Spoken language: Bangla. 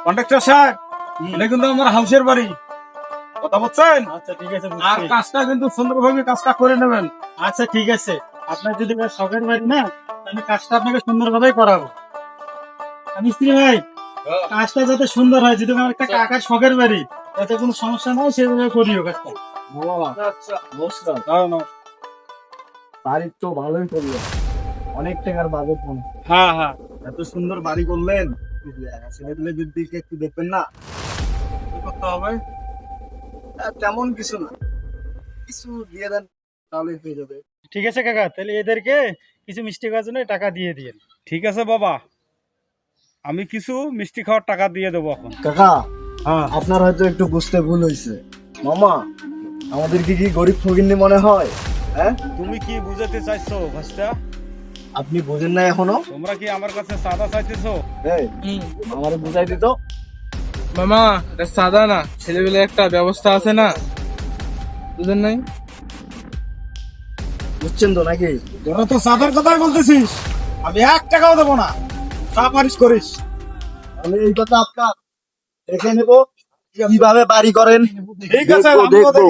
কন্ট্রাক্টর সাহেব, এটা কিন্তু আমার হাউসের বাড়ি, কথা বলছেন? আচ্ছা ঠিক আছে, আর বুঝছি। কাজটা কিন্তু সুন্দরভাবে কাজটা করে নেবেন। আচ্ছা ঠিক আছে, আপনার যদি এবার শখের বাড়ি না, আমি কাজটা আপনাকে সুন্দরভাবেই করাবো। মিস্ত্রি ভাই, কাজটা যাতে সুন্দর হয়, যদি আমার একটা কাকার শখের বাড়ি, যাতে কোনো সমস্যা না হয় সেভাবে করিও কাজটা। আচ্ছা, নমস্কার। বাড়ি তো ভালোই করলো, অনেক টাকার বাজেট মনে হয়। হ্যাঁ হ্যাঁ, এত সুন্দর বাড়ি করলেন, ছেলেদের দিকে একটু দেখবেন না? কি করতে হবে? তেমন কিছু না, কিছু দিয়ে দেন তাহলে হয়ে যাবে। ঠিক আছে কাকা, তাহলে এদেরকে কিছু মিষ্টি খাওয়ার জন্য টাকা দিয়ে দিন। ঠিক আছে বাবা, আমি কিছু মিষ্টি খাওয়ার টাকা দিয়ে দেবো এখন। কাকা, হ্যাঁ, আপনার হয়তো একটু বুঝতে ভুল হয়েছে। মামা, আমাদেরকে কি গরিব ফকিন্নি মনে হয়? হ্যাঁ, তুমি কি বুঝাতে চাইছো ভাস্তা? আপনি বোঝেন না এখনো? তোমরা কি আমার কাছে চাঁদা চাইতেছো? এই, আমারে বুঝাই দিত। মামা, এটা সাদা না, ছেলেবেলে একটা ব্যবস্থা আছে না, বুঝেন নাই? বুঝছেন তো নাকি? তোরা তো চাঁদার কথাই বলতেছিস, আমি 1 টাকাও দেবো না, চা পারিস করিস। আমি এই কথা আপনার দেখে নেবো কিভাবে বাড়ি করেন। ঠিক আছে, দেখবো, আমিও দেখবো।